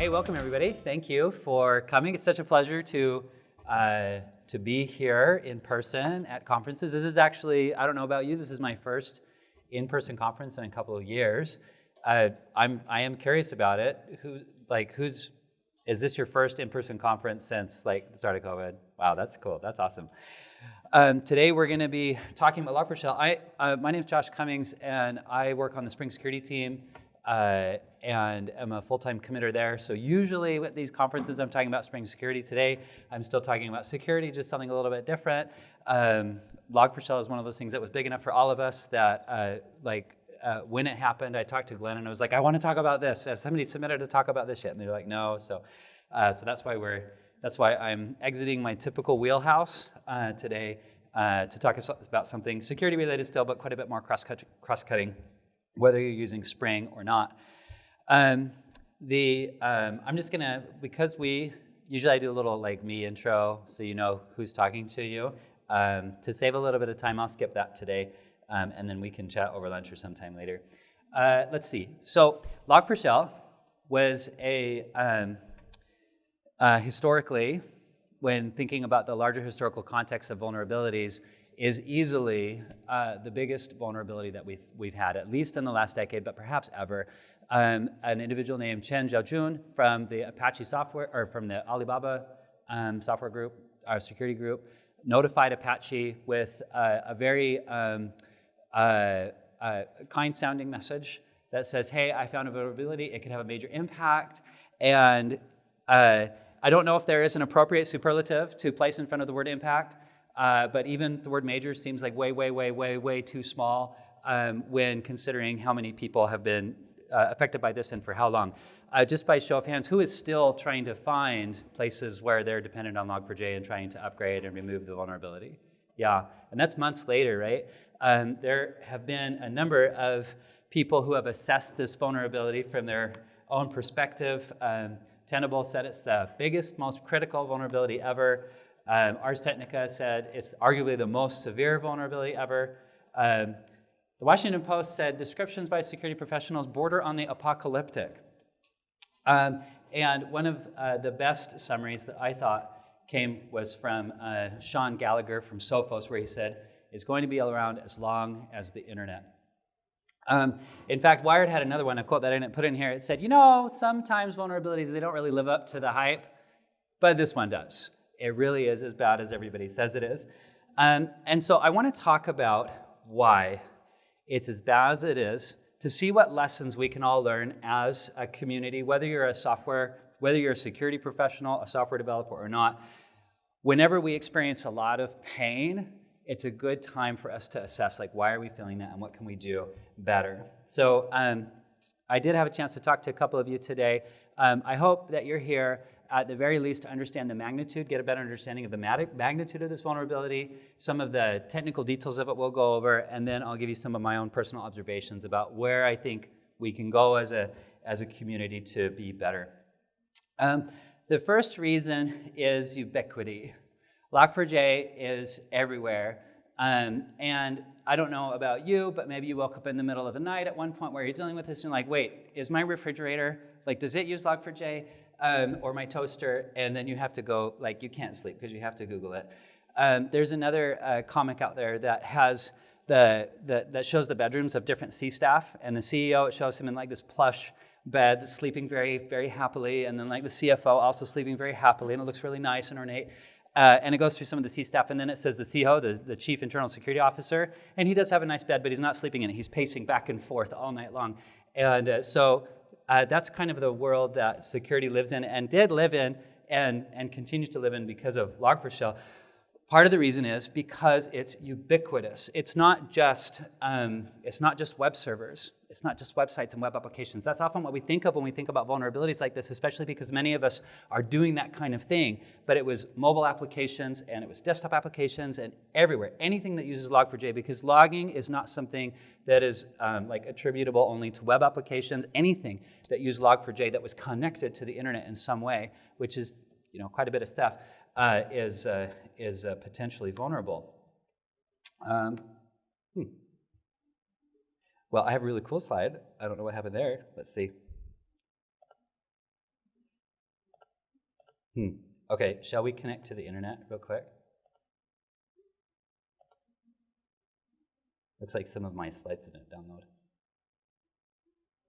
Hey, welcome everybody. Thank you for coming. It's such a pleasure to be here in person at conferences. This is actually, I don't know about you, this is my first in-person conference in a couple of years. I am curious about it. Is this your first in-person conference since the start of COVID? Wow, that's cool. That's awesome. Today we're going to be talking about Log4Shell. My name is Josh Cummings, and I work on the Spring Security team, and I'm a full-time committer there. So usually with these conferences, I'm talking about Spring Security. Today, I'm still talking about security, just something a little bit different. Log4Shell is one of those things that was big enough for all of us that, when it happened, I talked to Glenn, and I was like, I want to talk about this. Has somebody submitted to talk about this yet? And they were like, no. So that's why I'm exiting my typical wheelhouse today to talk about something security related still, but quite a bit more cross-cutting, whether you're using Spring or not. I'm just gonna, because usually I do a little me intro so you know who's talking to you. To save a little bit of time, I'll skip that today, and then we can chat over lunch or sometime later. Let's see. So Log4Shell was historically, when thinking about the larger historical context of vulnerabilities, is easily the biggest vulnerability that we've had, at least in the last decade, but perhaps ever. An individual named Chen Zhaojun from the Apache software, or from the Alibaba software group, our security group, notified Apache with a very kind-sounding message that says, hey, I found a vulnerability, it could have a major impact, and I don't know if there is an appropriate superlative to place in front of the word impact, but even the word major seems like way too small when considering how many people have been affected by this and for how long. Just by show of hands, who is still trying to find places where they're dependent on Log4j and trying to upgrade and remove the vulnerability? Yeah, and that's months later, right? There have been a number of people who have assessed this vulnerability from their own perspective. Tenable said it's the biggest, most critical vulnerability ever. Ars Technica said it's arguably the most severe vulnerability ever. The Washington Post said descriptions by security professionals border on the apocalyptic. And one of the best summaries that I thought was from Sean Gallagher from Sophos, where he said, it's going to be around as long as the internet. In fact, Wired had another one, a quote that I didn't put in here. It said, sometimes vulnerabilities, they don't really live up to the hype, but this one does. It really is as bad as everybody says it is. And so I want to talk about why it's as bad as it is, to see what lessons we can all learn as a community, whether you're a security professional, a software developer or not. Whenever we experience a lot of pain, it's a good time for us to assess, why are we feeling that and what can we do better? So I did have a chance to talk to a couple of you today. I hope that you're here at the very least to understand the magnitude, get a better understanding of the magnitude of this vulnerability. Some of the technical details of it we'll go over, and then I'll give you some of my own personal observations about where I think we can go as a community to be better. The first reason is ubiquity. Log4j is everywhere, and I don't know about you, but maybe you woke up in the middle of the night at one point where you're dealing with this and wait, is my refrigerator, does it use Log4j? Or my toaster, and then you have to go, you can't sleep because you have to Google it. There's another comic out there that has that shows the bedrooms of different C staff, and the CEO, it shows him in this plush bed, sleeping very, very happily, and then the CFO also sleeping very happily, and it looks really nice and ornate. And it goes through some of the C staff, and then it says the CEO, the Chief Internal Security Officer, and he does have a nice bed, but he's not sleeping in it. He's pacing back and forth all night long. And so that's kind of the world that security lives in and did live in and continues to live in because of Log4Shell. Part of the reason is because it's ubiquitous. It's not just web servers. It's not just websites and web applications. That's often what we think of when we think about vulnerabilities like this, especially because many of us are doing that kind of thing. But it was mobile applications, and it was desktop applications, and everywhere. Anything that uses Log4j, because logging is not something that is attributable only to web applications. Anything that used Log4j that was connected to the internet in some way, which is quite a bit of stuff, is potentially vulnerable. Well, I have a really cool slide. I don't know what happened there. Let's see. Okay, shall we connect to the internet real quick? Looks like some of my slides didn't download.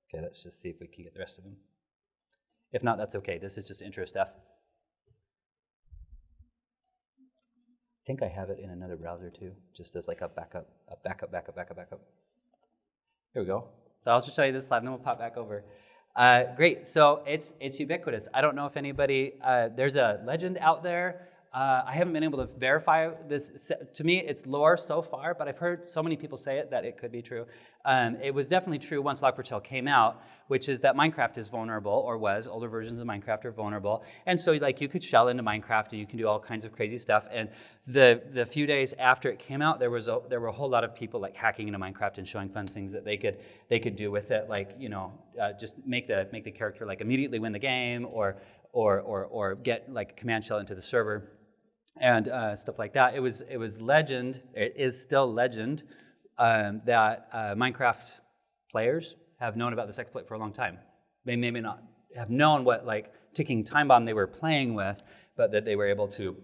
Okay, let's just see if we can get the rest of them. If not, that's okay. This is just intro stuff. I think I have it in another browser too, just as like a backup. Here we go. So I'll just show you this slide, and then we'll pop back over. Great. So it's ubiquitous. I don't know if anybody. There's a legend out there. I haven't been able to verify this. To me, it's lore so far, but I've heard so many people say it that it could be true. It was definitely true once Log4Shell came out, which is that Minecraft is vulnerable, or was. Older versions of Minecraft are vulnerable. And so like you could shell into Minecraft and you can do all kinds of crazy stuff. And the few days after it came out, there were a whole lot of people like hacking into Minecraft and showing fun things that they could do with it, like, you know, just make the character like immediately win the game, or get like a command shell into the server. And stuff like that. It was legend. It is still legend that Minecraft players have known about this exploit for a long time. They maybe not have known what like ticking time bomb they were playing with, but that they were able to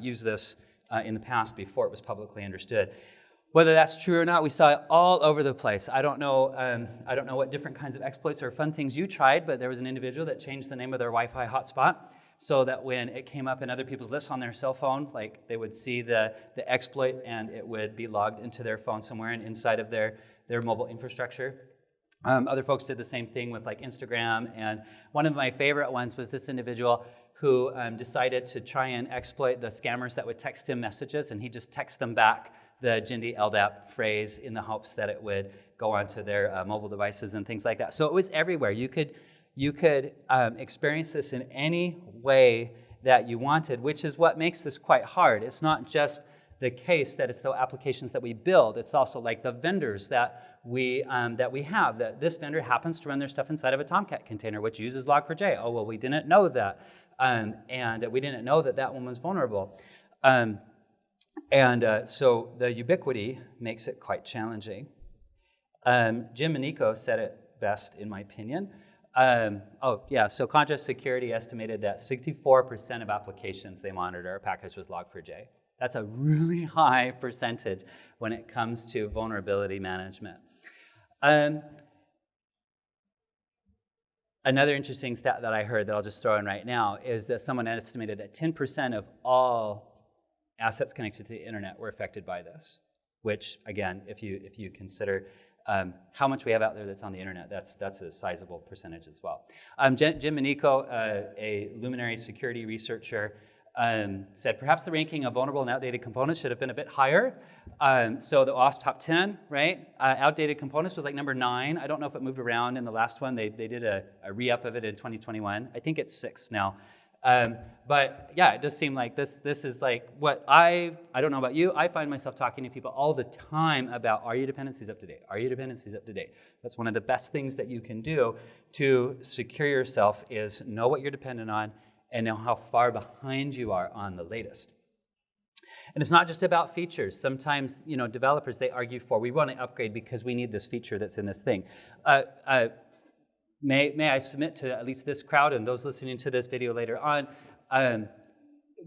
use this in the past before it was publicly understood. Whether that's true or not, we saw it all over the place. I don't know what different kinds of exploits or fun things you tried, but there was an individual that changed the name of their Wi-Fi hotspot, so that when it came up in other people's lists on their cell phone, like they would see the exploit and it would be logged into their phone somewhere and inside of their mobile infrastructure. Other folks did the same thing with like Instagram, and one of my favorite ones was this individual who decided to try and exploit the scammers that would text him messages, and he just texted them back the Jindy Ldap phrase in the hopes that it would go onto their mobile devices and things like that. So it was everywhere. You could experience this in any way that you wanted, which is what makes this quite hard. It's not just the case that it's the applications that we build. It's also like the vendors that we have. That this vendor happens to run their stuff inside of a Tomcat container, which uses Log4j. Oh, well, we didn't know that, and we didn't know that one was vulnerable. So the ubiquity makes it quite challenging. Jim and Nico said it best, in my opinion. So Contra Security estimated that 64% of applications they monitor are packaged with Log4j. That's a really high percentage when it comes to vulnerability management. Another interesting stat that I heard that I'll just throw in right now is that someone estimated that 10% of all assets connected to the internet were affected by this, which, again, if you consider how much we have out there that's on the internet, that's a sizable percentage as well. Jim Manico, a luminary security researcher, said perhaps the ranking of vulnerable and outdated components should have been a bit higher. So the OWASP top 10, right? Outdated components was like number 9. I don't know if it moved around in the last one. They did a re-up of it in 2021. I think it's 6 now. But yeah, it does seem like this is like what I don't know about you, I find myself talking to people all the time about, are your dependencies up to date? Are your dependencies up to date? That's one of the best things that you can do to secure yourself, is know what you're dependent on and know how far behind you are on the latest. And it's not just about features. Sometimes, developers, they argue we want to upgrade because we need this feature that's in this thing. May I submit to at least this crowd and those listening to this video later on,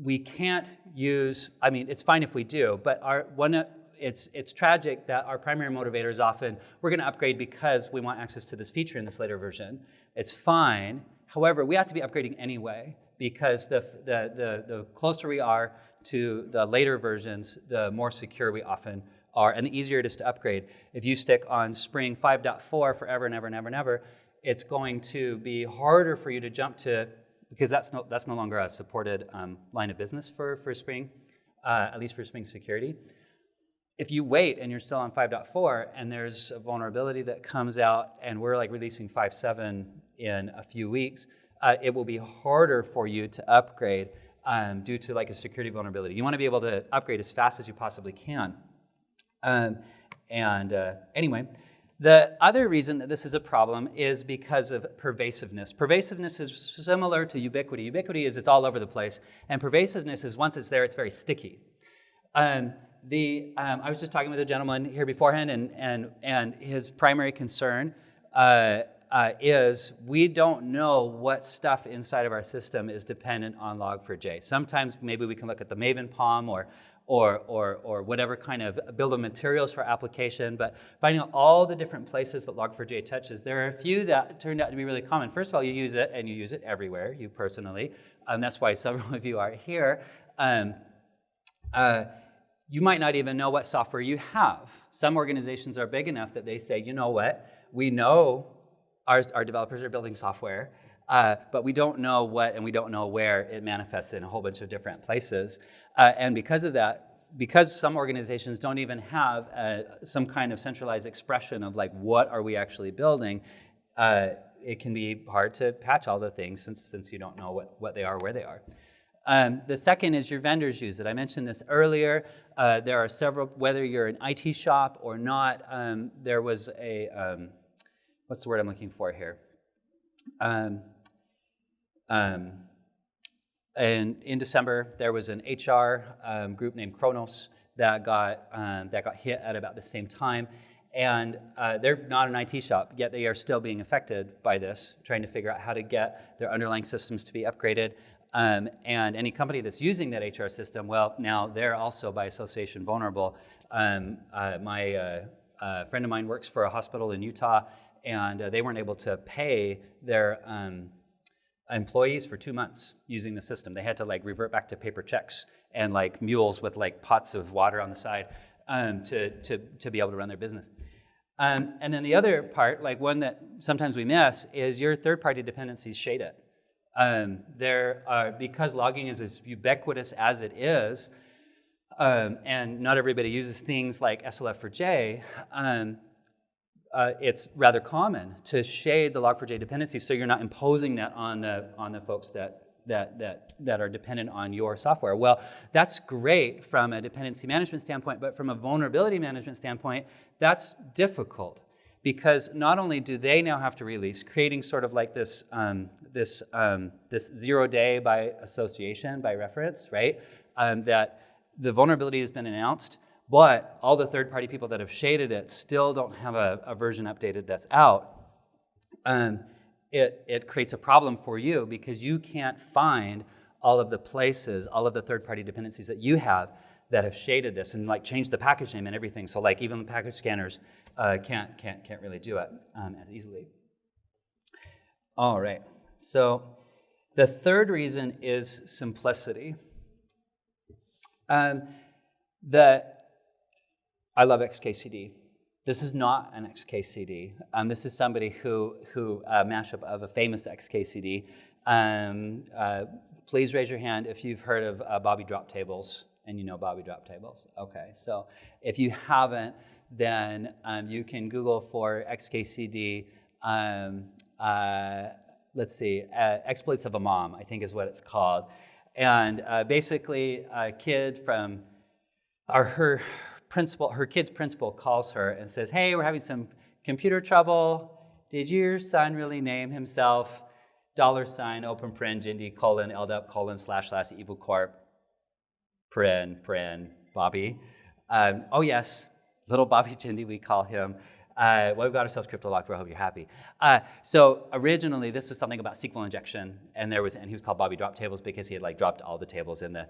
we can't use, it's fine if we do, but it's tragic that our primary motivator is often, we're going to upgrade because we want access to this feature in this later version. It's fine. However, we have to be upgrading anyway, because the closer we are to the later versions, the more secure we often are, and the easier it is to upgrade. If you stick on Spring 5.4 forever and ever and ever and ever, it's going to be harder for you to jump to, because that's no longer a supported line of business for Spring, at least for Spring security. If you wait and you're still on 5.4 and there's a vulnerability that comes out and we're like releasing 5.7 in a few weeks, it will be harder for you to upgrade due to like a security vulnerability. You want to be able to upgrade as fast as you possibly can. Anyway, the other reason that this is a problem is because of pervasiveness. Pervasiveness is similar to ubiquity. Ubiquity is it's all over the place, and pervasiveness is once it's there, it's very sticky. I was just talking with a gentleman here beforehand, and his primary concern is we don't know what stuff inside of our system is dependent on Log4j. Sometimes maybe we can look at the Maven POM or whatever kind of bill of materials for application, but finding out all the different places that Log4j touches, there are a few that turned out to be really common. First of all, you use it, and you use it everywhere, you personally. That's why several of you are here. You might not even know what software you have. Some organizations are big enough that they say, you know what, we know our developers are building software, but we don't know what and we don't know where it manifests in a whole bunch of different places. And because of that, because some organizations don't even have some kind of centralized expression of like, what are we actually building, it can be hard to patch all the things since you don't know what they are, where they are. The second is your vendors use it. I mentioned this earlier. There are several, whether you're an IT shop or not, there was a, what's the word I'm looking for here? And in December, there was an HR group named Kronos that got hit at about the same time. And they're not an IT shop, yet they are still being affected by this, trying to figure out how to get their underlying systems to be upgraded. And any company that's using that HR system, well, now they're also by association vulnerable. My friend of mine works for a hospital in Utah, and they weren't able to pay their employees for 2 months using the system. They had to like revert back to paper checks and like mules with like pots of water on the side to be able to run their business. And then the other part, like one that sometimes we miss, is your third-party dependencies shade it. There are, because logging is as ubiquitous as it is, and not everybody uses things like SLF4j, it's rather common to shade the Log4j dependencies so you're not imposing that on the folks that are dependent on your software. Well, that's great from a dependency management standpoint, but from a vulnerability management standpoint, that's difficult. Because not only do they now have to release, creating sort of like this 0 day by association, by reference, right? That the vulnerability has been announced, but all the third-party people that have shaded it still don't have a version updated that's out. It creates a problem for you because you can't find all of the places, all of the third-party dependencies that you have that have shaded this and like changed the package name and everything. So like even the package scanners can't really do it as easily. All right. So the third reason is simplicity. I love XKCD. This is not an XKCD. This is somebody who mashup of a famous XKCD. Please raise your hand if you've heard of Bobby Drop Tables. And you know Bobby Drop Tables. Okay, so if you haven't, then you can Google for XKCD. Let's see, Exploits of a Mom, I think is what it's called. And basically, a kid from her kid's principal calls her and says, "Hey, we're having some computer trouble. Did your son really name himself $, open paren, Jindy, Ldap, / evil corp, paren, Bobby?" Oh yes, little Bobby Jindy, we call him. Well, we've got ourselves CryptoLock, I hope you're happy. So originally, this was something about Sql Injection, and he was called Bobby Drop Tables because he had like dropped all the tables in the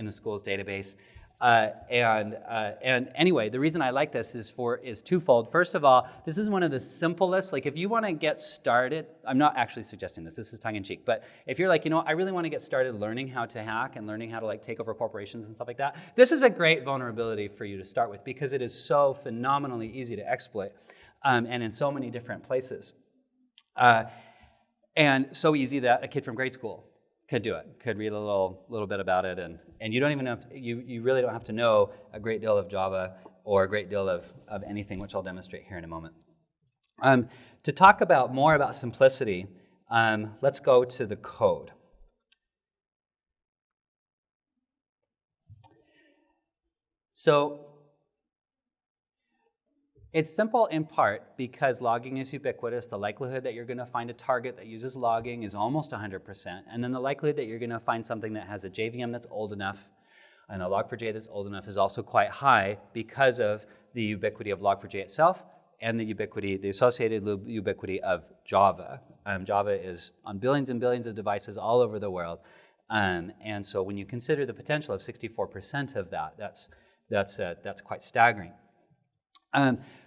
school's database. And anyway, the reason I like this is twofold. First of all, this is one of the simplest. Like, if you want to get started, I'm not actually suggesting this. This is tongue in cheek. But if you're like, I really want to get started learning how to hack and learning how to like take over corporations and stuff like that, this is a great vulnerability for you to start with because it is so phenomenally easy to exploit, and in so many different places, and so easy that a kid from grade school could do it, could read a little bit about it, and you don't even have to, you really don't have to know a great deal of Java or a great deal of anything, which I'll demonstrate here in a moment. To talk more about simplicity, let's go to the code. So it's simple in part because logging is ubiquitous. The likelihood that you're going to find a target that uses logging is almost 100%. And then the likelihood that you're going to find something that has a JVM that's old enough and a Log4j that's old enough is also quite high because of the ubiquity of Log4j itself and the associated ubiquity of Java. Java is on billions and billions of devices all over the world. And so when you consider the potential of 64% of that, that's quite staggering.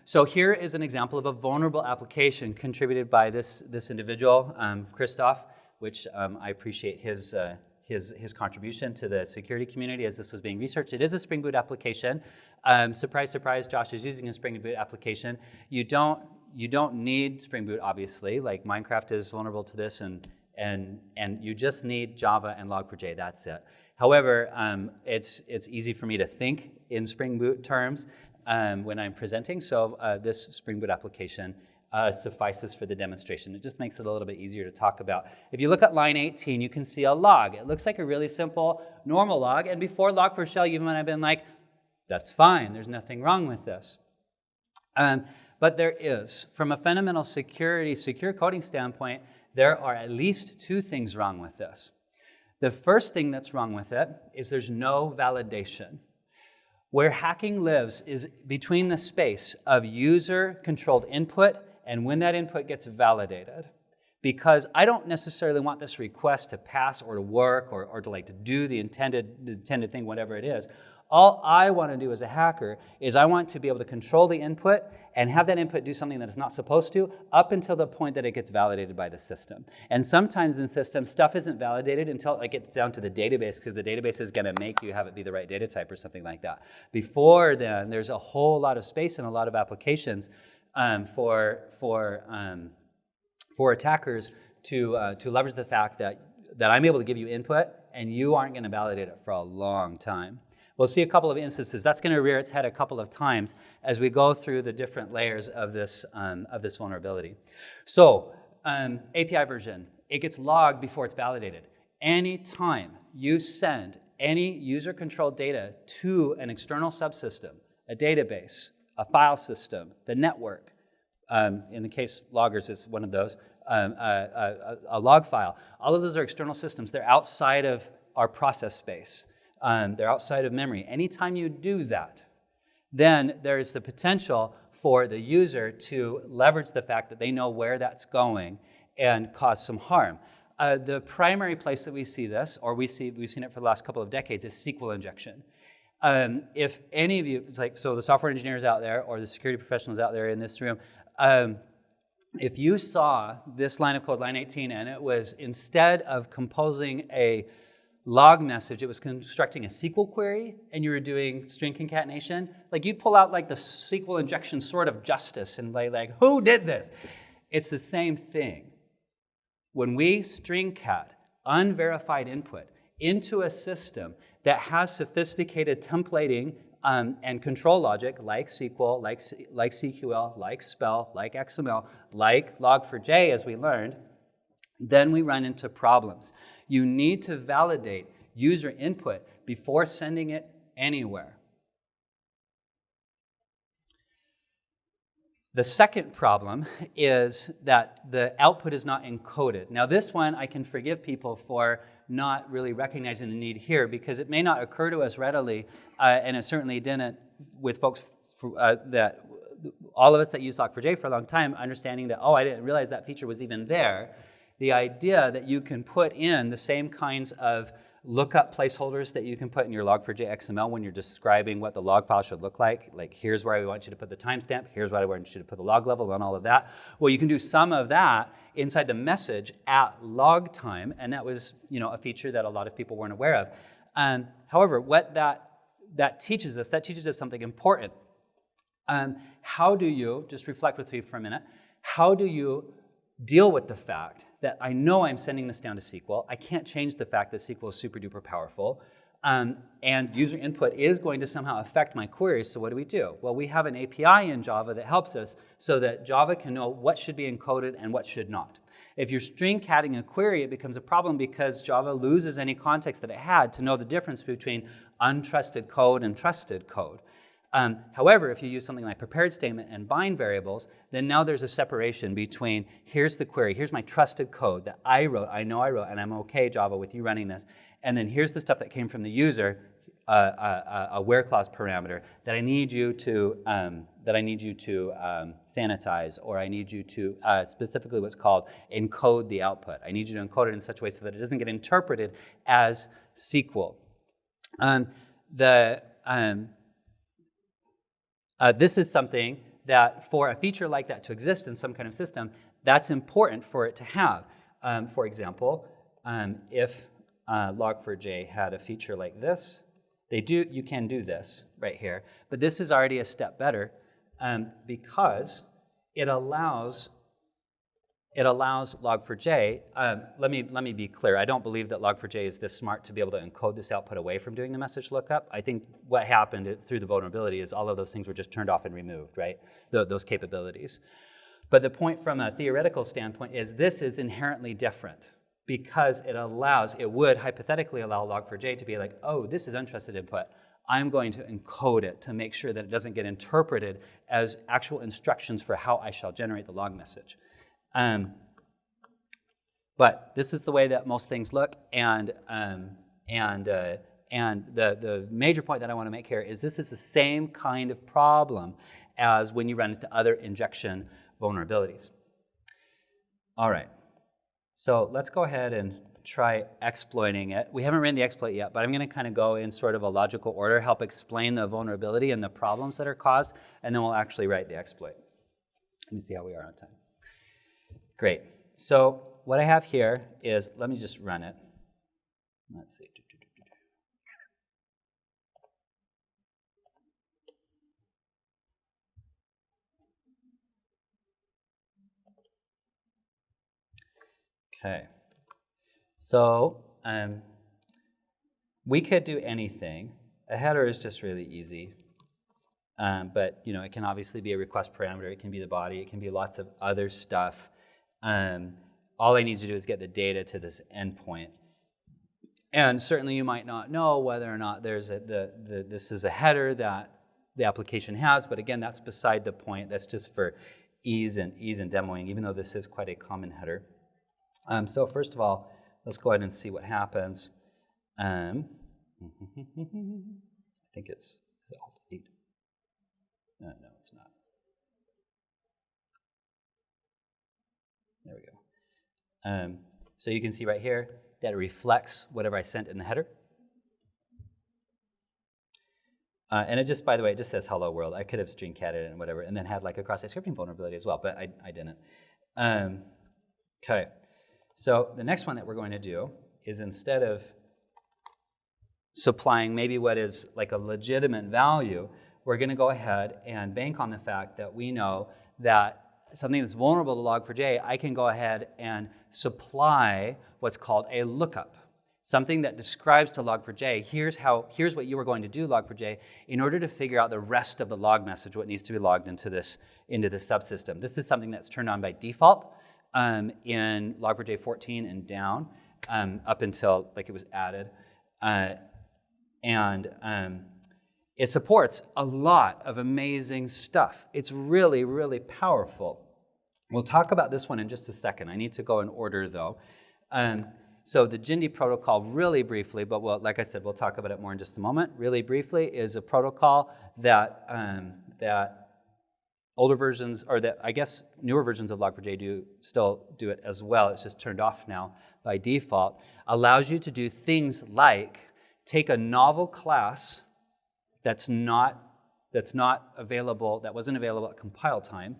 So here is an example of a vulnerable application contributed by this individual, Christoph, which I appreciate his contribution to the security community as this was being researched. It is a Spring Boot application. Surprise, surprise, Josh is using a Spring Boot application. You don't need Spring Boot, obviously. Like Minecraft is vulnerable to this, and you just need Java and Log4j. That's it. However, it's easy for me to think in Spring Boot terms when I'm presenting. So this Spring Boot application suffices for the demonstration. It just makes it a little bit easier to talk about. If you look at line 18, you can see a log. It looks like a really simple, normal log. And before Log4Shell, you might have been like, that's fine. There's nothing wrong with this. But there is. From a fundamental secure coding standpoint, there are at least two things wrong with this. The first thing that's wrong with it is there's no validation. Where hacking lives is between the space of user-controlled input and when that input gets validated. Because I don't necessarily want this request to pass or to work or to like to do the intended thing, whatever it is. All I want to do as a hacker is I want to be able to control the input and have that input do something that it's not supposed to up until the point that it gets validated by the system. And sometimes in systems, stuff isn't validated until it gets down to the database, because the database is going to make you have it be the right data type or something like that. Before then, there's a whole lot of space and a lot of applications for attackers to leverage the fact that I'm able to give you input and you aren't going to validate it for a long time. We'll see a couple of instances. That's going to rear its head a couple of times as we go through the different layers of this vulnerability. So, API version, it gets logged before it's validated. Anytime you send any user-controlled data to an external subsystem, a database, a file system, the network, in the case loggers is one of those, a log file, all of those are external systems. They're outside of our process space. They're outside of memory. Anytime you do that, then there's the potential for the user to leverage the fact that they know where that's going and cause some harm. The primary place that we see this, or we've seen it for the last couple of decades, is Sql Injection. If any of you, so the software engineers out there or the security professionals out there in this room, if you saw this line of code, line 18, and it was, instead of composing a log message, it was constructing a SQL query, and you were doing string concatenation, like you'd pull out like the Sql Injection sword of justice and like, who did this? It's the same thing. When we string cat unverified input into a system that has sophisticated templating and control logic like SQL, like CQL, like spell, like XML, like Log4j, as we learned, then we run into problems. You need to validate user input before sending it anywhere. The second problem is that the output is not encoded. Now this one I can forgive people for not really recognizing the need here, because it may not occur to us readily, and it certainly didn't with folks that all of us that use Log4j for a long time, understanding that, oh, I didn't realize that feature was even there. The idea that you can put in the same kinds of lookup placeholders that you can put in your Log4j XML when you're describing what the log file should look like here's where I want you to put the timestamp, here's where I want you to put the log level and all of that. Well, you can do some of that inside the message at log time, and that was a feature that a lot of people weren't aware of. However, what that teaches us something important. How do you, just reflect with me for a minute, how do you deal with the fact that I know I'm sending this down to SQL. I can't change the fact that SQL is super duper powerful. And user input is going to somehow affect my queries, so what do? Well, we have an API in Java that helps us so that Java can know what should be encoded and what should not. If you're string catting a query, it becomes a problem because Java loses any context that it had to know the difference between untrusted code and trusted code. However, if you use something like prepared statement and bind variables, then now there's a separation between here's the query, here's my trusted code that I wrote, I know I wrote, and I'm okay, Java, with you running this. And then here's the stuff that came from the user. a where clause parameter that I need you to sanitize, or I need you to specifically what's called encode the output. I need you to encode it in such a way so that it doesn't get interpreted as SQL. This is something that for a feature like that to exist in some kind of system, that's important for it to have. For example, if Log4j had a feature like this, you can do this right here, but this is already a step better because it allows Log4j. Let me be clear. I don't believe that Log4j is this smart to be able to encode this output away from doing the message lookup. I think what happened through the vulnerability is all of those things were just turned off and removed, right? Those capabilities. But the point from a theoretical standpoint is this is inherently different because it would hypothetically allow Log4j to be like, oh, this is untrusted input. I'm going to encode it to make sure that it doesn't get interpreted as actual instructions for how I shall generate the log message. But this is the way that most things look, and the major point that I want to make here is this is the same kind of problem as when you run into other injection vulnerabilities. All right, so let's go ahead and try exploiting it. We haven't written the exploit yet, but I'm going to kind of go in sort of a logical order, help explain the vulnerability and the problems that are caused, and then we'll actually write the exploit. Let me see how we are on time. Great. So what I have here is, let me just run it. Let's see. Okay. So we could do anything. A header is just really easy. But it can obviously be a request parameter. It can be the body. It can be lots of other stuff. All I need to do is get the data to this endpoint. And certainly you might not know whether or not there's this is a header that the application has, but again, that's beside the point. That's just for ease in demoing, even though this is quite a common header. So first of all, let's go ahead and see what happens. I think is it Alt-8? No, it's not. There we go. So you can see right here that it reflects whatever I sent in the header. And it just, by the way, it just says hello world. I could have string catted it and whatever, and then had like a cross-site scripting vulnerability as well, but I didn't. Okay. So the next one that we're going to do is, instead of supplying maybe what is like a legitimate value, we're going to go ahead and bank on the fact that we know that something that's vulnerable to Log4j, I can go ahead and supply what's called a lookup. Something that describes to Log4j, here's what you were going to do, Log4j, in order to figure out the rest of the log message, what needs to be logged into this subsystem. This is something that's turned on by default in Log4j 14 and down, up until like it was added. It supports a lot of amazing stuff. It's really, really powerful. We'll talk about this one in just a second. I need to go in order, though. So the Ldap Protocol, really briefly, but like I said, we'll talk about it more in just a moment. Really briefly, is a protocol that older versions, or that I guess newer versions of Log4j still do it as well. It's just turned off now by default. Allows you to do things like take a novel class that's not available, that wasn't available at compile time,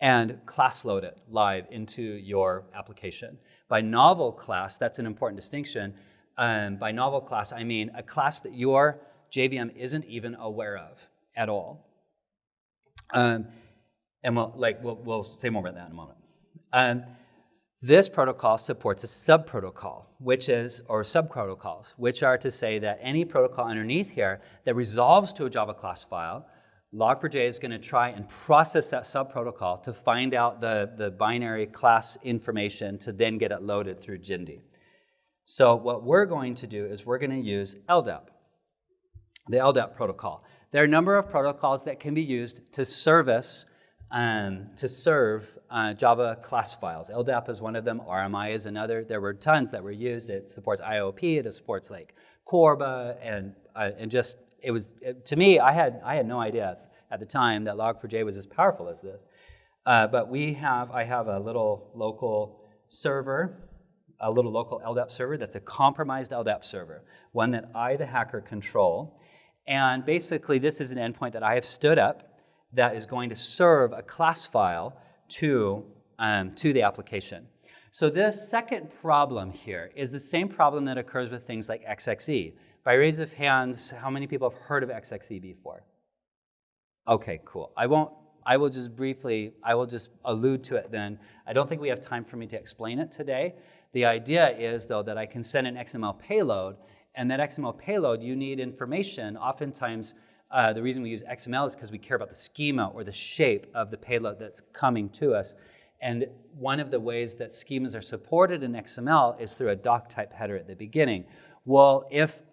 and class load it live into your application. By novel class, that's an important distinction. By novel class, I mean a class that your JVM isn't even aware of at all. And we'll say more about that in a moment. This protocol supports a subprotocol, or subprotocols, which are to say that any protocol underneath here that resolves to a Java class file, Log4j is going to try and process that subprotocol to find out the binary class information to then get it loaded through Ldap. So what we're going to do is we're going to use Ldap, the Ldap protocol. There are a number of protocols that can be used to serve Java class files. Ldap is one of them. RMI is another. There were tons that were used. It supports IOP. It supports like Corba, and just, to me, I had no idea at the time that Log4j was as powerful as this. But I have a little local server, a little local Ldap server that's a compromised Ldap server, one that I, the hacker, control. And basically, this is an endpoint that I have stood up that is going to serve a class file to the application. So this second problem here is the same problem that occurs with things like XXE. By raise of hands, how many people have heard of XXE before? Okay, cool. I will just allude to it then. I don't think we have time for me to explain it today. The idea is, though, that I can send an XML payload, and that XML payload, you need information. Oftentimes, the reason we use XML is because we care about the schema or the shape of the payload that's coming to us. And one of the ways that schemas are supported in XML is through a doc type header at the beginning. Well, if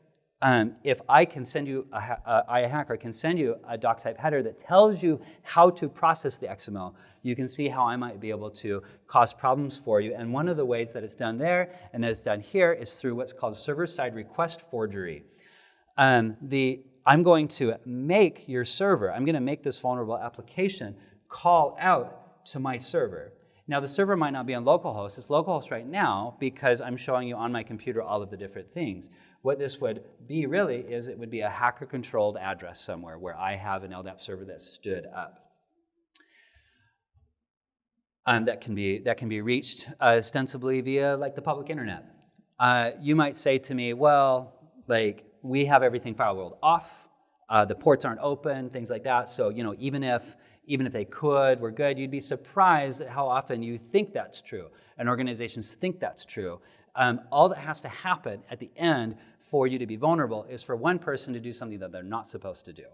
I can send you, a hacker can send you a doc type header that tells you how to process the XML, you can see how I might be able to cause problems for you. And one of the ways that it's done there and that it's done here is through what's called server-side request forgery. I'm going to make your server, I'm going to make this vulnerable application call out to my server. Now, the server might not be on localhost. It's localhost right now because I'm showing you on my computer all of the different things. What this would be really is it would be a hacker-controlled address somewhere where I have an Ldap server that stood up. That can be reached ostensibly via like the public internet. You might say to me, well, like we have everything firewalled off, the ports aren't open, things like that. So even if they could, we're good. You'd be surprised at how often you think that's true, and organizations think that's true. All that has to happen at the end for you to be vulnerable is for one person to do something that they're not supposed to do,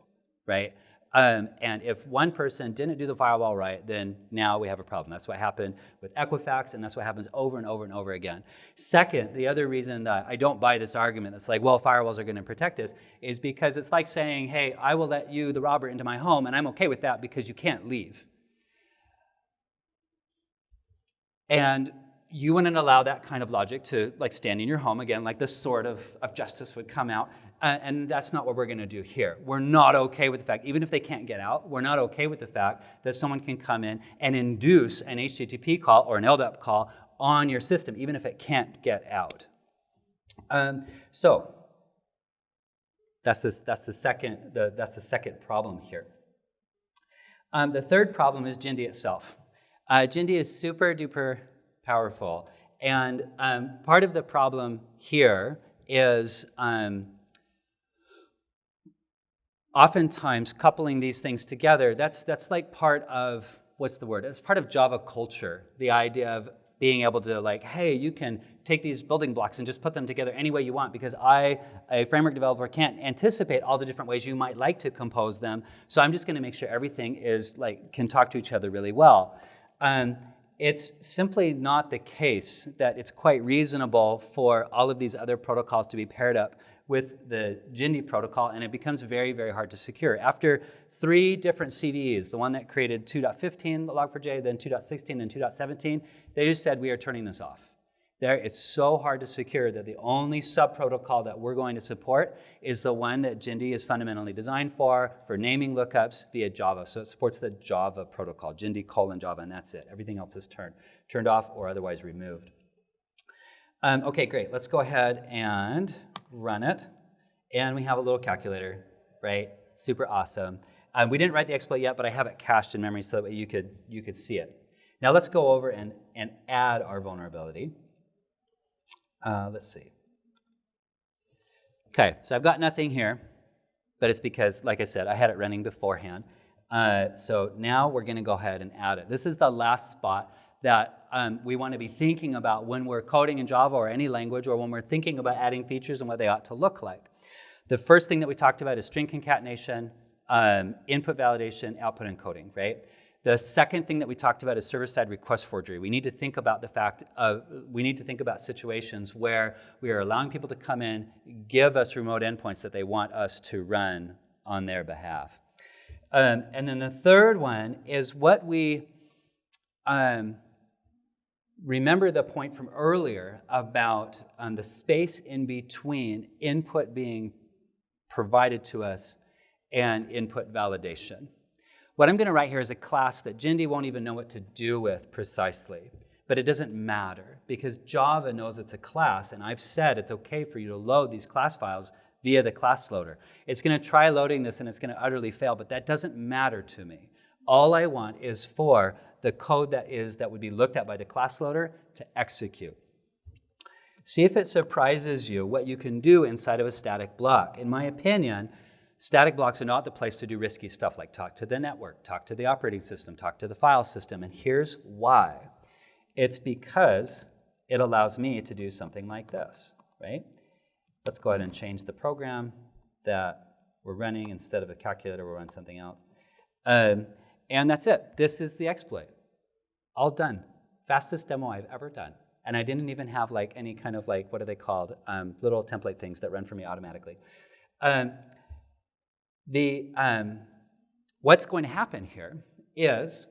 right? And if one person didn't do the firewall right, then now we have a problem. That's what happened with Equifax, and that's what happens over and over and over again. Second, the other reason that I don't buy this argument that's like, well, firewalls are going to protect us, is because it's like saying, hey, I will let you, the robber, into my home, and I'm okay with that because you can't leave. And you wouldn't allow that kind of logic to like stand in your home again, like the sword of justice would come out. And that's not what we're going to do here. We're not okay with the fact, even if they can't get out, we're not okay with the fact that someone can come in and induce an HTTP call or an Ldap call on your system, even if it can't get out. So that's the second problem here. The third problem is Jindy itself. Jindy is super duper powerful, and part of the problem here is oftentimes coupling these things together, that's like part of, what's the word? It's part of Java culture, the idea of being able to like, hey, you can take these building blocks and just put them together any way you want because I, a framework developer, can't anticipate all the different ways you might like to compose them, so I'm just going to make sure everything is like can talk to each other really well. It's simply not the case that it's quite reasonable for all of these other protocols to be paired up with the Jindy protocol, and it becomes very, very hard to secure. After 3 different CVEs, the one that created 2.15 Log4j, then 2.16, then 2.17, they just said, we are turning this off. It's so hard to secure that the only sub-protocol that we're going to support is the one that Jindy is fundamentally designed for naming lookups via Java. So it supports the Java protocol, Jindy::Java, and that's it. Everything else is turned off or otherwise removed. Okay, great. Let's go ahead and run it. And we have a little calculator, right? Super awesome. We didn't write the exploit yet, but I have it cached in memory so that you could see it. Now let's go over and add our vulnerability. Let's see. Okay, so I've got nothing here, but it's because, like I said, I had it running beforehand. So now we're going to go ahead and add it. This is the last spot that we want to be thinking about when we're coding in Java or any language, or when we're thinking about adding features and what they ought to look like. The first thing that we talked about is string concatenation, input validation, output encoding, right? The second thing that we talked about is server-side request forgery. We need to think about the fact of, we need to think about situations where we are allowing people to come in, give us remote endpoints that they want us to run on their behalf. And then the third one is what we remember the point from earlier about the space in between input being provided to us and input validation. What I'm going to write here is a class that Jindy won't even know what to do with precisely, but it doesn't matter because Java knows it's a class, and I've said it's okay for you to load these class files via the class loader. It's going to try loading this and it's going to utterly fail, but that doesn't matter to me. All I want is for the code that would be looked at by the class loader to execute. See if it surprises you what you can do inside of a static block. In my opinion, static blocks are not the place to do risky stuff like talk to the network, talk to the operating system, talk to the file system, and here's why. It's because it allows me to do something like this, right? Let's go ahead and change the program that we're running. Instead of a calculator, we'll run something else. And that's it. This is the exploit. All done. Fastest demo I've ever done. And I didn't even have like any kind of like, what are they called? Little template things that run for me automatically. What's going to happen here is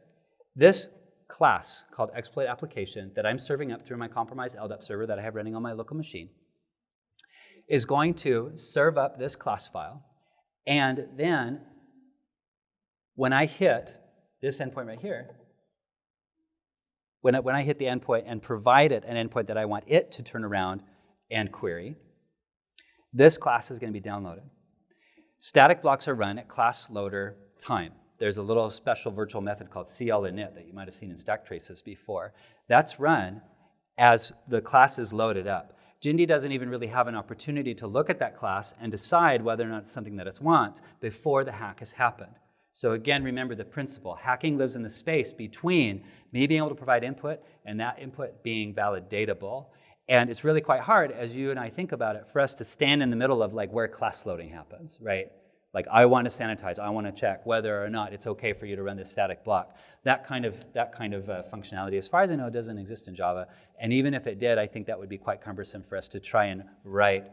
this class called exploit application that I'm serving up through my compromised Ldap server that I have running on my local machine is going to serve up this class file, and then when I hit this endpoint right here, when I hit the endpoint and provide it an endpoint that I want it to turn around and query, this class is going to be downloaded. Static blocks are run at class loader time. There's a little special virtual method called Cl init that you might have seen in stack traces before. That's run as the class is loaded up. Jindy doesn't even really have an opportunity to look at that class and decide whether or not it's something that it wants before the hack has happened. So again, remember the principle. Hacking lives in the space between me being able to provide input and that input being validatable. And it's really quite hard, as you and I think about it, for us to stand in the middle of like where class loading happens, right? Like I want to sanitize, I want to check whether or not it's okay for you to run this static block. That kind of functionality, as far as I know, doesn't exist in Java. And even if it did, I think that would be quite cumbersome for us to try and write.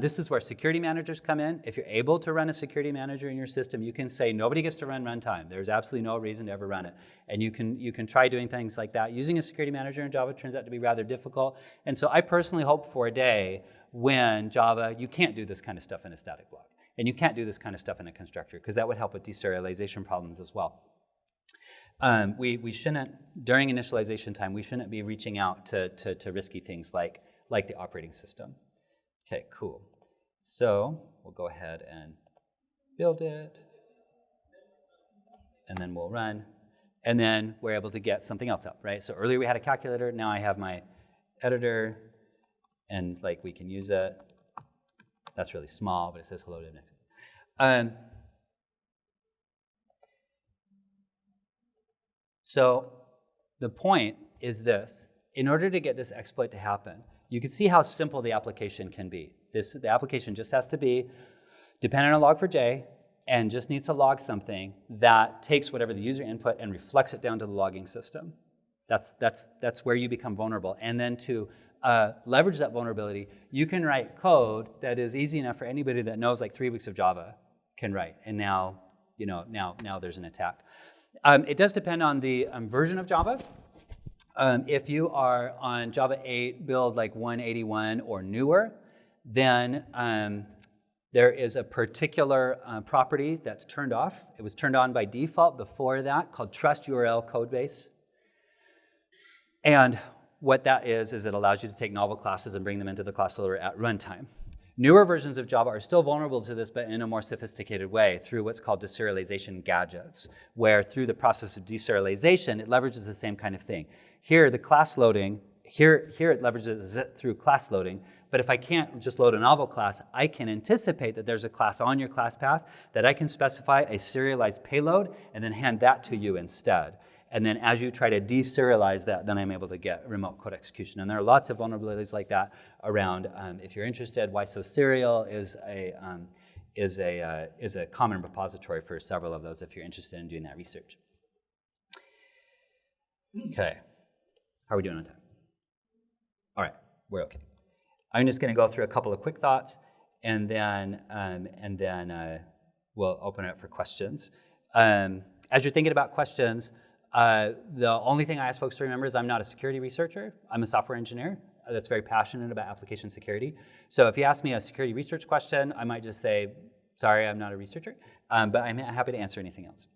This is where security managers come in. If you're able to run a security manager in your system, you can say nobody gets to run runtime. There's absolutely no reason to ever run it. And you can try doing things like that. Using a security manager in Java turns out to be rather difficult. And so I personally hope for a day when Java, you can't do this kind of stuff in a static block. And you can't do this kind of stuff in a constructor, because that would help with deserialization problems as well. We shouldn't, during initialization time, we shouldn't be reaching out to risky things like the operating system. Okay, cool. So we'll go ahead and build it, and then we'll run, and then we're able to get something else up, right? So earlier we had a calculator, now I have my editor, and like we can use it. That's really small, but it says hello to Devnexus. So the point is this. In order to get this exploit to happen, you can see how simple the application can be. The application just has to be dependent on Log4j and just needs to log something that takes whatever the user input and reflects it down to the logging system. That's where you become vulnerable. And then to leverage that vulnerability, you can write code that is easy enough for anybody that knows like 3 weeks of Java can write. And now there's an attack. It does depend on the version of Java. If you are on Java 8 build like 181 or newer, then there is a particular property that's turned off. It was turned on by default before that, called trust URL codebase. And what that is it allows you to take novel classes and bring them into the class loader at runtime. Newer versions of Java are still vulnerable to this, but in a more sophisticated way through what's called deserialization gadgets, where through the process of deserialization, it leverages the same kind of thing. Here, the class loading, here it leverages it through class loading, but if I can't just load a novel class, I can anticipate that there's a class on your class path that I can specify a serialized payload and then hand that to you instead. And then as you try to deserialize that, then I'm able to get remote code execution. And there are lots of vulnerabilities like that around. If you're interested, Why So Serial is a common repository for several of those if you're interested in doing that research. Okay, how are we doing on time? All right, we're okay. I'm just going to go through a couple of quick thoughts, and then we'll open it up for questions. As you're thinking about questions, The only thing I ask folks to remember is I'm not a security researcher. I'm a software engineer that's very passionate about application security. So if you ask me a security research question, I might just say, sorry, I'm not a researcher, but I'm happy to answer anything else.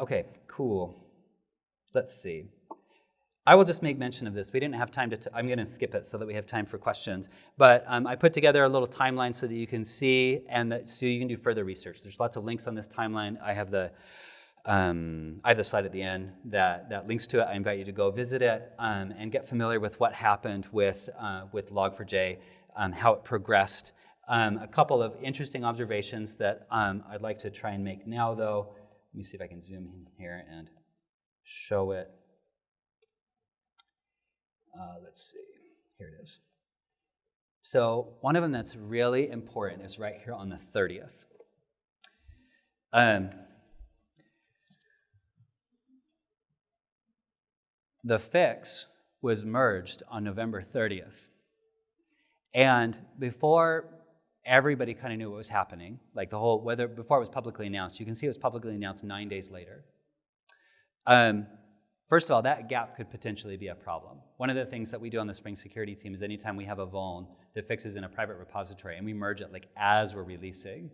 Okay, cool. Let's see. I will just make mention of this. We didn't have time to, I'm going to skip it so that we have time for questions. But I put together a little timeline so that you can see and that, so you can do further research. There's lots of links on this timeline. I have the slide at the end that links to it. I invite you to go visit it and get familiar with what happened with Log4j, how it progressed. A couple of interesting observations that I'd like to try and make now, though. Let me see if I can zoom in here and show it. Let's see. Here it is. So one of them that's really important is right here on the 30th. The fix was merged on November 30th. And before everybody kind of knew what was happening, like the whole, before it was publicly announced, you can see it was publicly announced 9 days later. First of all, that gap could potentially be a problem. One of the things that we do on the Spring Security team is anytime we have a vuln that fixes in a private repository, and we merge it like as we're releasing,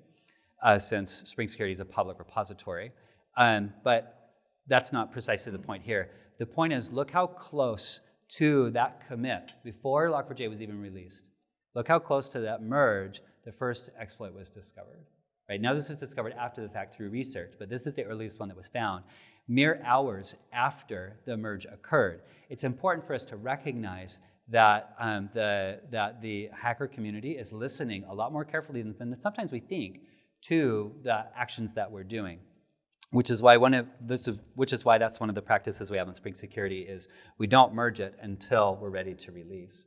since Spring Security is a public repository. But that's not precisely the point here. The point is, look how close to that commit, before Log4j was even released, look how close to that merge the first exploit was discovered. Right? Now this was discovered after the fact through research, but this is the earliest one that was found. Mere hours after the merge occurred. It's important for us to recognize that the hacker community is listening a lot more carefully than sometimes we think to the actions that we're doing. Which is why that's one of the practices we have in Spring Security is we don't merge it until we're ready to release.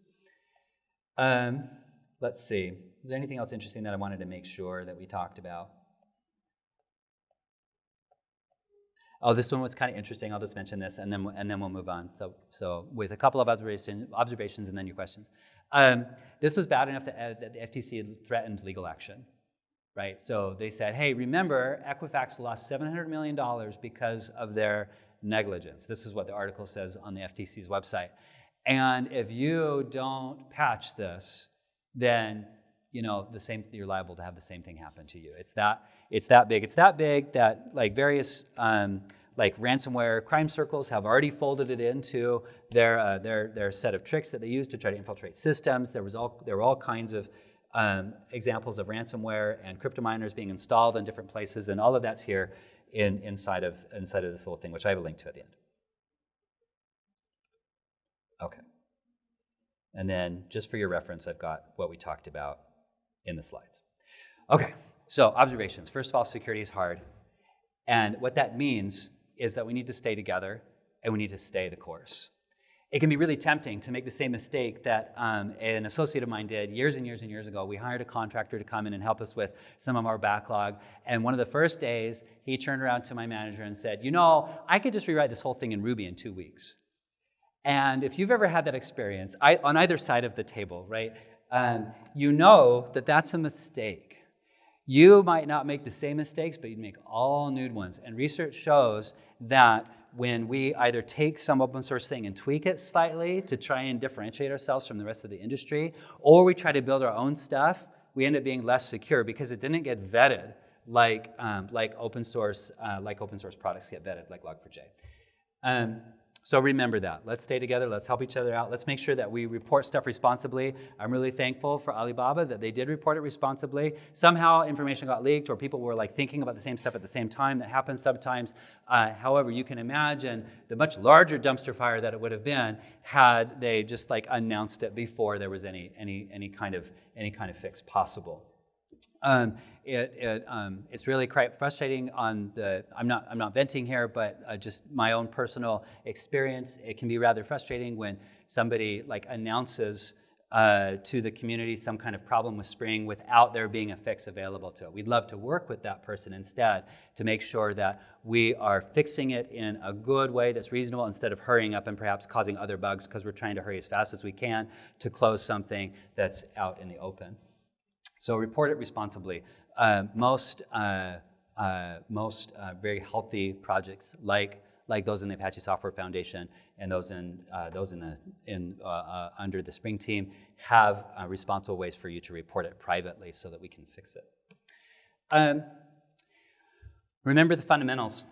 Let's see. Is there anything else interesting that I wanted to make sure that we talked about? Oh, this one was kind of interesting. I'll just mention this, and then we'll move on. So with a couple of observations, and then your questions. This was bad enough that the FTC had threatened legal action, right? So they said, hey, remember, Equifax lost $700 million because of their negligence. This is what the article says on the FTC's website. And if you don't patch this, then you're liable to have the same thing happen to you. It's that big. It's that big that like various like ransomware crime circles have already folded it into their set of tricks that they use to try to infiltrate systems. There were all kinds of examples of ransomware and crypto miners being installed in different places, and all of that's here inside of this little thing, which I have a link to at the end. Okay. And then just for your reference, I've got what we talked about in the slides. Okay, so observations. First of all, security is hard. And what that means is that we need to stay together and we need to stay the course. It can be really tempting to make the same mistake that an associate of mine did years and years and years ago. We hired a contractor to come in and help us with some of our backlog. And one of the first days, he turned around to my manager and said, I could just rewrite this whole thing in Ruby in 2 weeks. And if you've ever had that experience, on either side of the table, right, you know that that's a mistake. You might not make the same mistakes, but you'd make all new ones. And research shows that when we either take some open source thing and tweak it slightly to try and differentiate ourselves from the rest of the industry, or we try to build our own stuff, we end up being less secure because it didn't get vetted like open source products get vetted, like Log4j. So remember that. Let's stay together. Let's help each other out. Let's make sure that we report stuff responsibly. I'm really thankful for Alibaba that they did report it responsibly. Somehow information got leaked, or people were thinking about the same stuff at the same time. That happens sometimes. However, you can imagine the much larger dumpster fire that it would have been had they just announced it before there was any kind of fix possible. It's really quite frustrating I'm not venting here, but just my own personal experience. It can be rather frustrating when somebody announces to the community some kind of problem with Spring without there being a fix available to it. We'd love to work with that person instead to make sure that we are fixing it in a good way that's reasonable instead of hurrying up and perhaps causing other bugs because we're trying to hurry as fast as we can to close something that's out in the open. So report it responsibly. Most very healthy projects like like those in the Apache Software Foundation and those under the Spring team, have responsible ways for you to report it privately so that we can fix it. Remember the fundamentals.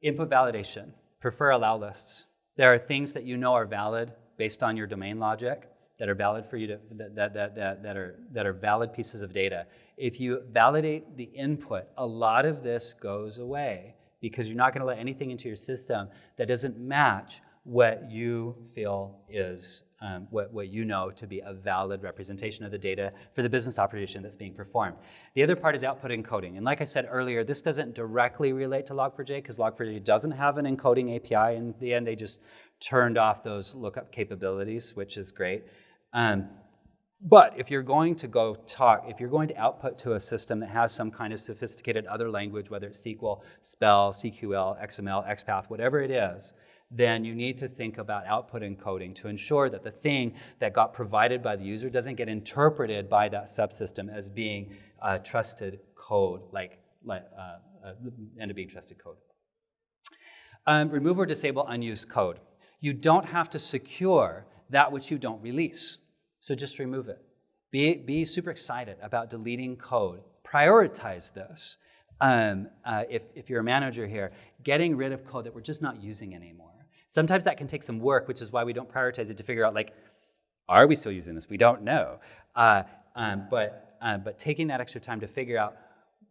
Input validation, prefer allow lists. There are things that you know are valid based on your domain logic that are valid for you to that are valid pieces of data. If you validate the input, a lot of this goes away because you're not going to let anything into your system that doesn't match what you feel is what you know to be a valid representation of the data for the business operation that's being performed. The other part is output encoding. And like I said earlier, this doesn't directly relate to Log4j because Log4j doesn't have an encoding API. In the end, they just turned off those lookup capabilities, which is great. But if you're going to if you're going to output to a system that has some kind of sophisticated other language, whether it's SQL, Spell, CQL, XML, XPath, whatever it is, then you need to think about output encoding to ensure that the thing that got provided by the user doesn't get interpreted by that subsystem as being trusted code, end up being trusted code. Remove or disable unused code. You don't have to secure that which you don't release, so just remove it. Be super excited about deleting code. Prioritize this. If you're a manager here, getting rid of code that we're just not using anymore. Sometimes that can take some work, which is why we don't prioritize it to figure out, like, are we still using this? We don't know. But taking that extra time to figure out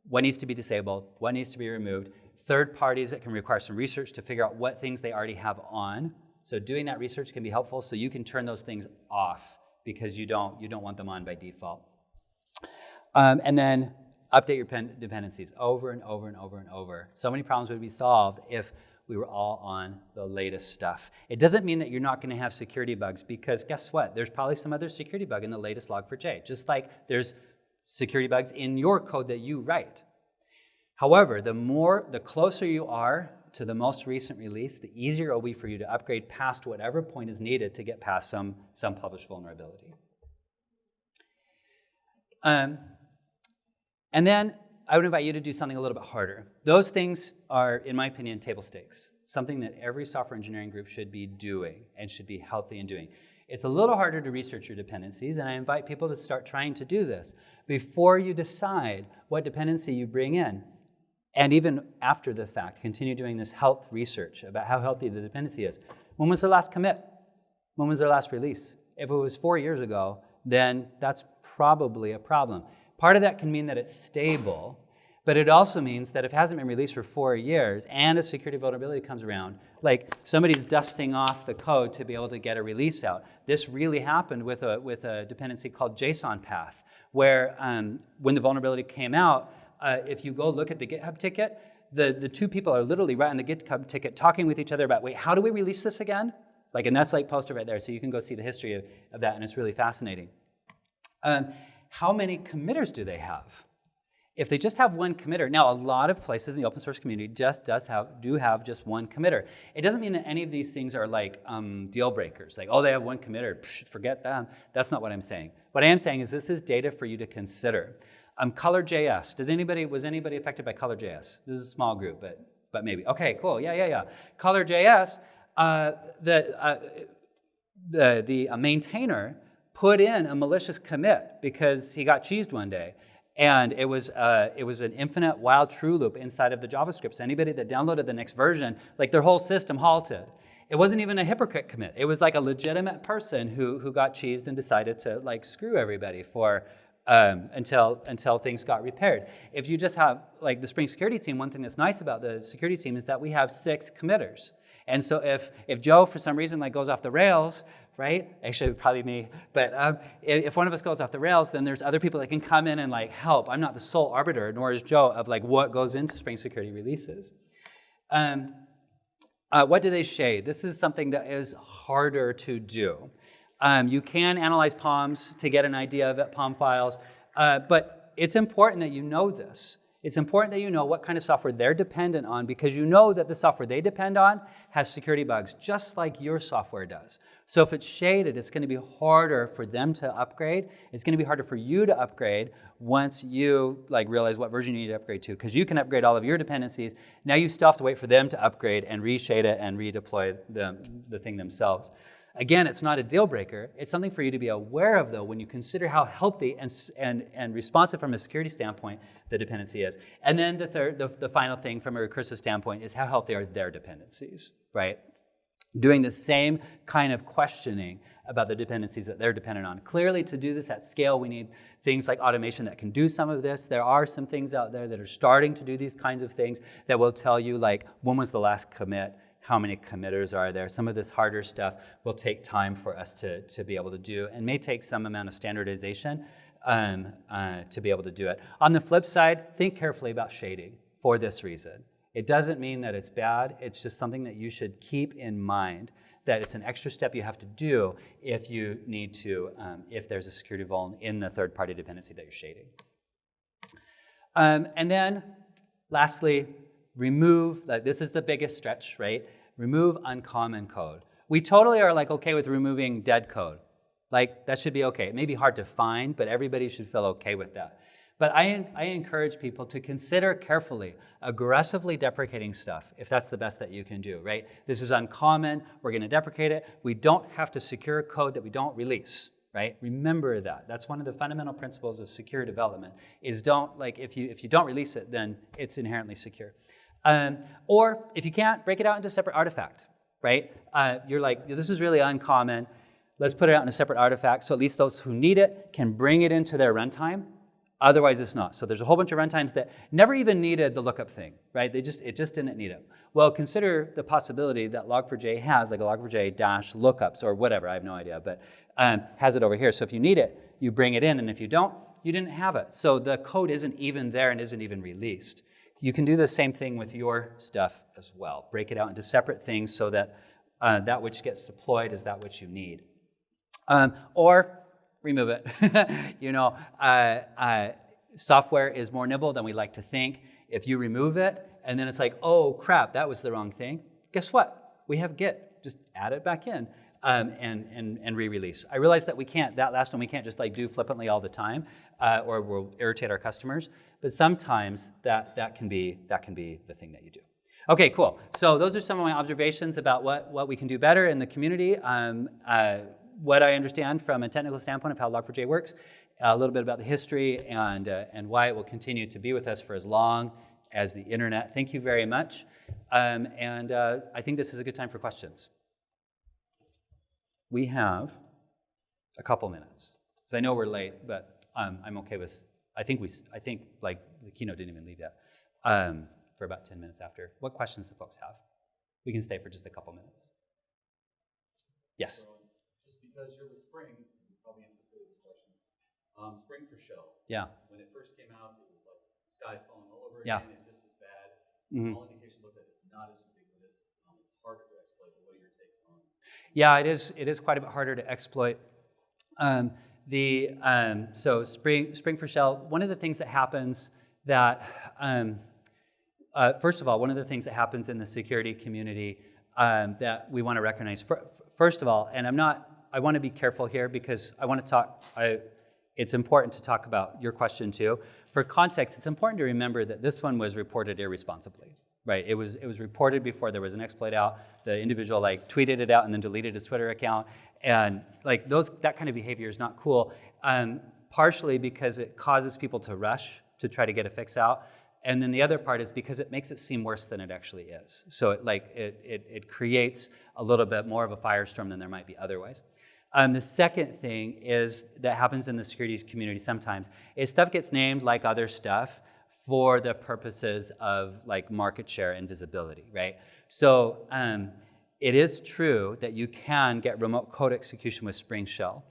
what needs to be disabled, what needs to be removed, third parties that can require some research to figure out what things they already have on. So doing that research can be helpful so you can turn those things off because you don't want them on by default. And then update your dependencies over and over and over and over. So many problems would be solved if we were all on the latest stuff. It doesn't mean that you're not going to have security bugs because guess what? There's probably some other security bug in the latest Log4j, just like there's security bugs in your code that you write. However, the closer you are to the most recent release, the easier it will be for you to upgrade past whatever point is needed to get past some published vulnerability. And then I would invite you to do something a little bit harder. Those things are, in my opinion, table stakes, something that every software engineering group should be doing and should be healthy in doing. It's a little harder to research your dependencies, and I invite people to start trying to do this before you decide what dependency you bring in. And even after the fact, continue doing this health research about how healthy the dependency is. When was the last commit? When was their last release? If it was 4 years ago, then that's probably a problem. Part of that can mean that it's stable, but it also means that if it hasn't been released for 4 years and a security vulnerability comes around, like somebody's dusting off the code to be able to get a release out. This really happened with a dependency called JSON path, where when the vulnerability came out, if you go look at the GitHub ticket, the two people are literally right on the GitHub ticket talking with each other about, wait, how do we release this again? Like, and that's like posted right there, so you can go see the history of that, and it's really fascinating. How many committers do they have? If they just have one committer, now a lot of places in the open source community do have just one committer. It doesn't mean that any of these things are like deal breakers, like, oh, they have one committer, forget them. That's not what I'm saying. What I am saying is this is data for you to consider. Color.js, was anybody affected by Color.js? This is a small group, but maybe. Okay, cool, yeah. Color.js, the maintainer put in a malicious commit because he got cheesed one day. And it was an infinite while true loop inside of the JavaScript. So anybody that downloaded the next version, like their whole system halted. It wasn't even a hypocrite commit. It was like a legitimate person who got cheesed and decided to like screw everybody for until things got repaired. If you just have like the Spring security team, one thing that's nice about the security team is that we have 6 committers. And so if Joe for some reason like goes off the rails, right? Actually, it would probably be me. But if one of us goes off the rails, then there's other people that can come in and like help. I'm not the sole arbiter, nor is Joe, of like what goes into Spring security releases. What do they shade? This is something that is harder to do. You can analyze POMs to get an idea of it, POM files, but it's important that you know this. It's important that you know what kind of software they're dependent on, because you know that the software they depend on has security bugs, just like your software does. So if it's shaded, it's going to be harder for them to upgrade. It's going to be harder for you to upgrade once you realize what version you need to upgrade to, because you can upgrade all of your dependencies. Now you still have to wait for them to upgrade and reshade it and redeploy the thing themselves. Again, it's not a deal breaker. It's something for you to be aware of, though, when you consider how healthy and responsive from a security standpoint the dependency is. And then the final thing from a recursive standpoint is how healthy are their dependencies, right? Doing the same kind of questioning about the dependencies that they're dependent on. Clearly, to do this at scale, we need things like automation that can do some of this. There are some things out there that are starting to do these kinds of things that will tell you, when was the last commit? How many committers are there? Some of this harder stuff will take time for us to be able to do, and may take some amount of standardization to be able to do it. On the flip side, think carefully about shading for this reason. It doesn't mean that it's bad. It's just something that you should keep in mind, that it's an extra step you have to do if you need to, if there's a security vuln in the third-party dependency that you're shading. And then, lastly, remove, this is the biggest stretch, right? Remove uncommon code. We totally are okay with removing dead code. That should be okay. It may be hard to find, but everybody should feel okay with that. But I encourage people to consider carefully aggressively deprecating stuff, if that's the best that you can do, right? This is uncommon. We're going to deprecate it. We don't have to secure code that we don't release, right? Remember that. That's one of the fundamental principles of secure development, is if you don't release it, then it's inherently secure. Or if you can't, break it out into a separate artifact, right? You're this is really uncommon. Let's put it out in a separate artifact so at least those who need it can bring it into their runtime. Otherwise, it's not. So there's a whole bunch of runtimes that never even needed the lookup thing, right? It just didn't need it. Well, consider the possibility that Log4j has a Log4j -lookups or whatever, I have no idea, but has it over here. So if you need it, you bring it in, and if you don't, you didn't have it. So the code isn't even there and isn't even released. You can do the same thing with your stuff as well. Break it out into separate things so that that which gets deployed is that which you need. Or remove it. Software is more nimble than we like to think. If you remove it, and then it's oh crap, that was the wrong thing. Guess what? We have Git. Just add it back in and re-release. I realize that that last one we can't just do flippantly all the time, or we'll irritate our customers. But sometimes that can be the thing that you do. Okay, cool. So those are some of my observations about what we can do better in the community. What I understand from a technical standpoint of how Log4j works, a little bit about the history and why it will continue to be with us for as long as the internet. Thank you very much. And I think this is a good time for questions. We have a couple minutes. So I know we're late, but I'm okay with. I think the keynote didn't even leave yet. For about 10 minutes after. What questions do folks have? We can stay for just a couple minutes. Yes. Because you're with Spring, you probably anticipated this question. Spring for Shell. Yeah. When it first came out, it was sky's falling all over yeah. again. Is this as bad? Mm-hmm. All indications look like it's not as ubiquitous. It's harder to exploit. But what are your takes on? Yeah, it is quite a bit harder to exploit. So Spring for Shell. One of the things that happens that first of all, one of the things that happens in the security community that we want to recognize. First of all, and I want to be careful here because I want to talk, it's important to talk about your question too. For context, it's important to remember that this one was reported irresponsibly, right? It was reported before there was an exploit out. The individual tweeted it out and then deleted his Twitter account. And that kind of behavior is not cool, partially because it causes people to rush to try to get a fix out. And then the other part is because it makes it seem worse than it actually is. So it creates a little bit more of a firestorm than there might be otherwise. The second thing that happens in the security community sometimes is stuff gets named like other stuff for the purposes of market share and visibility, right? So it is true that you can get remote code execution with Spring Shell.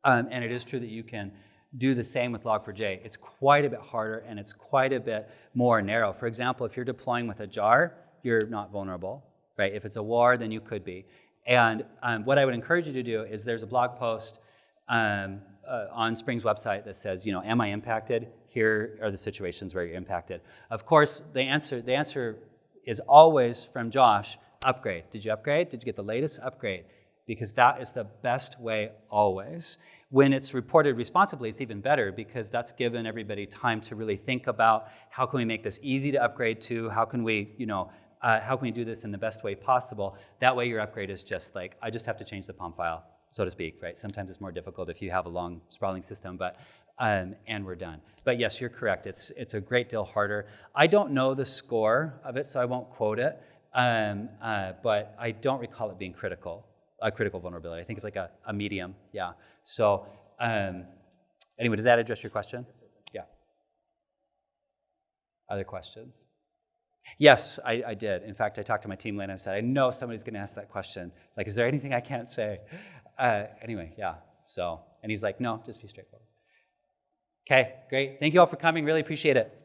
And it is true that you can do the same with Log4j. It's quite a bit harder and it's quite a bit more narrow. For example, if you're deploying with a jar, you're not vulnerable, right? If it's a WAR, then you could be. And what I would encourage you to do is there's a blog post on Spring's website that says, you know, am I impacted? Here are the situations where you're impacted. Of course, the answer is always from Josh, upgrade. Did you upgrade? Did you get the latest upgrade? Because that is the best way always. When it's reported responsibly, it's even better because that's given everybody time to really think about how can we make this easy to upgrade to, how can we, you know, how can we do this in the best way possible? That way your upgrade is just like, I just have to change the POM file, so to speak, right? Sometimes it's more difficult if you have a long sprawling system, but and we're done. But yes, you're correct. It's a great deal harder. I don't know the score of it, so I won't quote it, but I don't recall it being a critical vulnerability. I think it's like a medium, yeah. So anyway, does that address your question? Yeah. Other questions? Yes, I did. In fact, I talked to my team later and I said, I know somebody's going to ask that question. Like, is there anything I can't say? Anyway, yeah. So, and he's like, no, just be straightforward. Okay, great. Thank you all for coming. Really appreciate it.